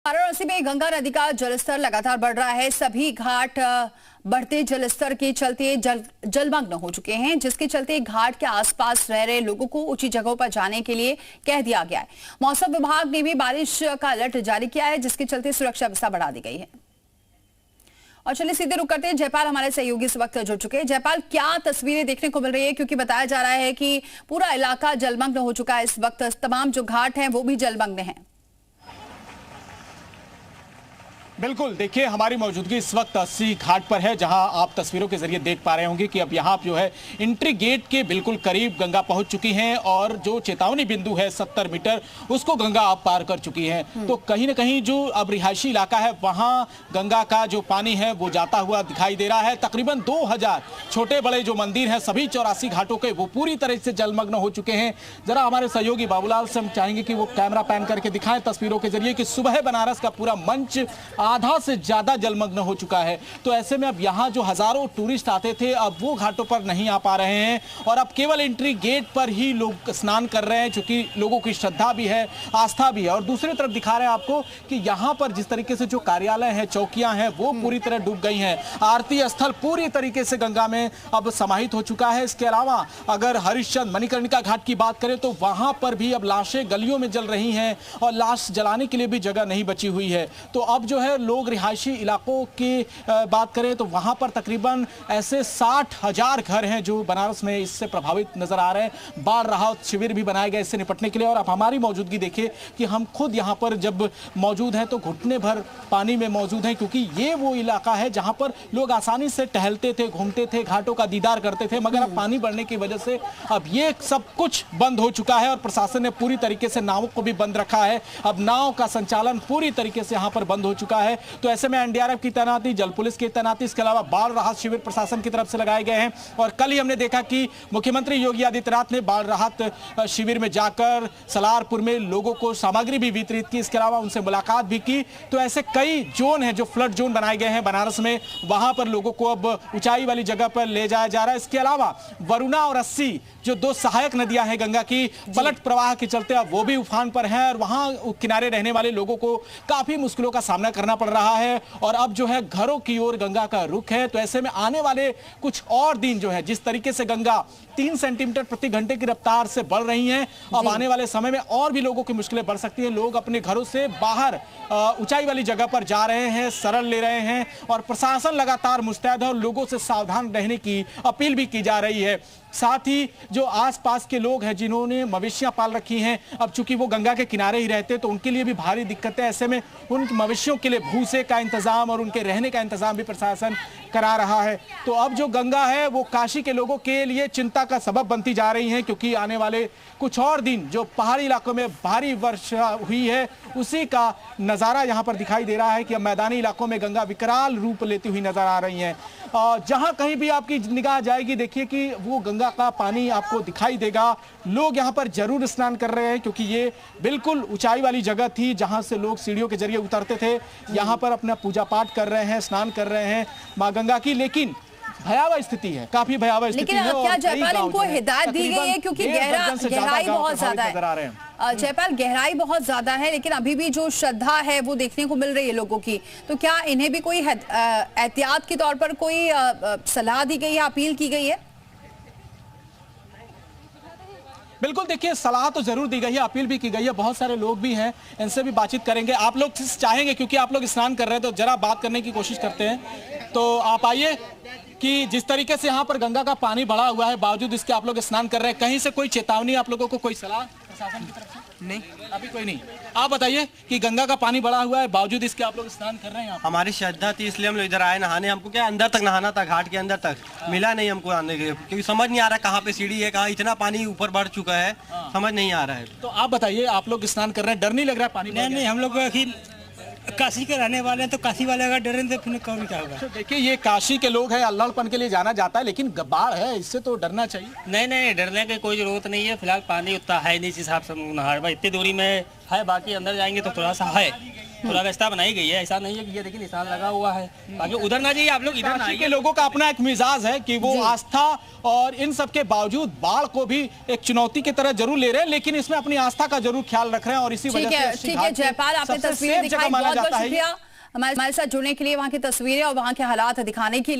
वाराणसी में गंगा नदी का जलस्तर लगातार बढ़ रहा है। सभी घाट बढ़ते जलस्तर के चलते जलमग्न हो चुके हैं, जिसके चलते घाट के आसपास रह रहे लोगों को ऊंची जगहों पर जाने के लिए कह दिया गया है। मौसम विभाग ने भी बारिश का अलर्ट जारी किया है, जिसके चलते सुरक्षा व्यवस्था बढ़ा दी गई है। और चलिए सीधे रुक करते हैं, जयपाल हमारे सहयोगी इस वक्त जुड़ चुके हैं। जयपाल, क्या तस्वीरें देखने को मिल रही है, क्योंकि बताया जा रहा है कि पूरा इलाका जलमग्न हो चुका है। इस वक्त तमाम जो घाट हैं वो भी जलमग्न हैं। बिल्कुल, देखिए हमारी मौजूदगी इस वक्त 80 घाट पर है, जहां आप तस्वीरों के जरिए देख पा रहे होंगे कि अब यहां जो है एंट्री गेट के बिल्कुल करीब गंगा पहुंच चुकी हैं और जो चेतावनी बिंदु है 70 मीटर उसको गंगा अब पार कर चुकी है। तो कहीं ना कहीं जो अब रिहायशी इलाका है वहां गंगा का जो पानी है वो जाता हुआ दिखाई दे रहा है। तकरीबन 2000 छोटे बड़े जो मंदिर हैं सभी 84 घाटों के वो पूरी तरह से जलमग्न हो चुके हैं। जरा हमारे सहयोगी बाबूलाल से हम चाहेंगे कि वो कैमरा पैन करके दिखाएं तस्वीरों के जरिए कि सुबह बनारस का पूरा मंच आधा से ज्यादा जलमग्न हो चुका है। तो ऐसे में अब यहाँ जो हजारों टूरिस्ट आते थे अब वो घाटों पर नहीं आ पा रहे हैं और अब केवल एंट्री गेट पर ही लोग स्नान कर रहे हैं, क्योंकि लोगों की श्रद्धा भी है, आस्था भी है। और दूसरी तरफ दिखा रहे हैं आपको कि यहाँ पर जिस तरीके से जो कार्यालय हैं, चौकियां हैं, वो पूरी तरह डूब गई हैं। आरती स्थल पूरी तरीके से गंगा में अब समाहित हो चुका है। इसके अलावा अगर हरिश्चंद्र मणिकर्णिका घाट की बात करें तो वहां पर भी अब लाशें गलियों में जल रही हैं और लाश जलाने के लिए भी जगह नहीं बची हुई है। तो अब जो है लोग रिहायशी इलाकों की बात करें तो वहां पर तकरीबन ऐसे 60,000 घर हैं जो बनारस में इससे प्रभावित नजर आ रहे हैं। बाढ़ राहत शिविर भी बनाए गए इससे निपटने के लिए। और अब हमारी मौजूदगी देखिए कि हम खुद यहां पर जब मौजूद हैं तो घुटने भर पानी में मौजूद हैं, क्योंकि ये वो इलाका है जहां पर लोग आसानी से टहलते थे, घूमते थे, घाटों का दीदार करते थे। मगर अब पानी बढ़ने की वजह से अब ये सब कुछ बंद हो चुका है और प्रशासन ने पूरी तरीके से नावों को भी बंद रखा है। अब नाव का संचालन पूरी तरीके से यहां पर बंद हो चुका है। तो ऐसे में एनडीआरएफ की तैनाती, जल पुलिस की तैनाती, इसके अलावा बाढ़ राहत शिविर प्रशासन की तरफ से लगाए गए हैं। और कल ही हमने देखा कि मुख्यमंत्री योगी आदित्यनाथ ने बाढ़ राहत शिविर में जाकर सलारपुर में लोगों को सामग्री भी वितरित की, इसके अलावा उनसे मुलाकात भी की। तो ऐसे कई जोन हैं जो फ्लड जोन बनाए गए हैं बनारस में, वहां पर लोगों को अब ऊंचाई वाली जगह पर ले जाया जा रहा है। इसके अलावा वरुणा और अस्सी जो दो सहायक नदियां हैं गंगा की, पलट प्रवाह के चलते अब वो भी उफान पर हैं और वहां किनारे रहने वाले लोगों को काफी मुश्किलों का सामना करना पड़ रहा है। और अब जो है घरों की ओर गंगा का रुख है। तो ऐसे में आने वाले कुछ और दिन जो है जिस तरीके से गंगा 3 सेंटीमीटर प्रति घंटे की रफ्तार से बढ़ रही हैं, अब आने वाले समय में और भी लोगों की मुश्किलें बढ़ सकती हैं। लोग अपने घरों से बाहर ऊंचाई वाली जगह पर जा रहे हैं, शरण ले रहे हैं और प्रशासन लगातार मुस्तैद है और लोगों से सावधान रहने की अपील भी की जा रही है। साथ ही जो आसपास के लोग हैं जिन्होंने मवेशियां पाल रखी हैं, अब चूंकि वो गंगा के किनारे ही रहते तो उनके लिए भी भारी दिक्कतें। ऐसे में उन मवेशियों के लिए भूसे का इंतजाम और उनके रहने का इंतजाम भी प्रशासन करा रहा है। तो अब जो गंगा है वो काशी के लोगों के लिए चिंता का सबब बनती जा रही है, क्योंकि आने वाले कुछ और दिन जो पहाड़ी इलाकों में भारी वर्षा हुई है उसी का नज़ारा यहाँ पर दिखाई दे रहा है कि अब मैदानी इलाकों में गंगा विकराल रूप लेती हुई नजर आ रही है। जहां कहीं भी आपकी निगाह जाएगी देखिए कि वो गंगा का पानी आपको दिखाई देगा। लोग यहाँ पर जरूर स्नान कर रहे हैं, क्योंकि ये बिल्कुल ऊंचाई वाली जगह थी जहां से लोग सीढ़ियों के जरिए उतरते थे। यहाँ पर अपना पूजा पाठ कर रहे हैं, स्नान कर रहे हैं माँ गंगा की। लेकिन भयावह स्थिति है, काफी भयावह स्थिति है। लेकिन क्या जयपाल इनको हिदायत दी गई है, क्योंकि गहराई बहुत ज्यादा है। जयपाल, गहराई बहुत ज्यादा है, लेकिन अभी भी जो श्रद्धा है वो देखने को मिल रही है लोगों की। तो क्या इन्हें भी कोई एहतियात के तौर पर कोई सलाह दी गई है, अपील की गई है? बिल्कुल, देखिए सलाह तो जरूर दी गई है, अपील भी की गई है। बहुत सारे लोग भी हैं, इनसे भी बातचीत करेंगे। आप लोग चाहेंगे, क्योंकि आप लोग स्नान कर रहे हैं तो जरा बात करने की कोशिश करते हैं। तो आप आइए कि जिस तरीके से यहाँ पर गंगा का पानी बढ़ा हुआ है, बावजूद इसके आप लोग स्नान कर रहे हैं, कहीं से कोई चेतावनी आप लोगों को, कोई सलाह प्रशासन की तरफ से? नहीं, अभी कोई नहीं। आप बताइए कि गंगा का पानी बढ़ा हुआ है, बावजूद इसके आप लोग स्नान कर रहे हैं? हमारी श्रद्धा थी इसलिए हम लोग इधर आए नहाने। हमको क्या अंदर तक नहाना था, घाट के अंदर तक मिला नहीं हमको आने के लिए, क्योंकि समझ नहीं आ रहा कहाँ पे सीढ़ी है, कहाँ इतना पानी ऊपर बढ़ चुका है, समझ नहीं आ रहा है। तो आप बताइए, आप लोग स्नान कर रहे हैं, डर नहीं लग रहा है पानी? नहीं, हम लोग काशी के रहने वाले हैं, तो काशी वाले अगर डरें तो फिर कौन क्या होगा। तो देखिए ये काशी के लोग हैं, अल्लाहपन के लिए जाना जाता है, लेकिन बाढ़ है, इससे तो डरना चाहिए। नहीं, डरने की कोई जरूरत नहीं है। फिलहाल पानी उतना है नहीं, इस हिसाब से नहा इतनी दूरी में है, बाकी अंदर जाएंगे तो थोड़ा सा है। पूरा व्यवस्था बनाई गई है, ऐसा नहीं है कि ये देखिए निशान लगा हुआ है, बाकी उधर ना जाइए आप लोग, इधर ना काशी आइए। के लोगों का अपना एक मिजाज है कि वो आस्था और इन सब के बावजूद बाढ़ को भी एक चुनौती की तरह जरूर ले रहे हैं, लेकिन इसमें अपनी आस्था का जरूर ख्याल रख रहे हैं और इसी वजह से अस्सी ठीक है घाट को जयपाल, आपने सबसे तस्वीरें सेफ जगह दिखाई, माना बहुत बहुत जाता है। शुक्रिया हमारे साथ जुड़ने के लिए, वहां की तस्वीरें और वहां के हालात दिखाने के लिए।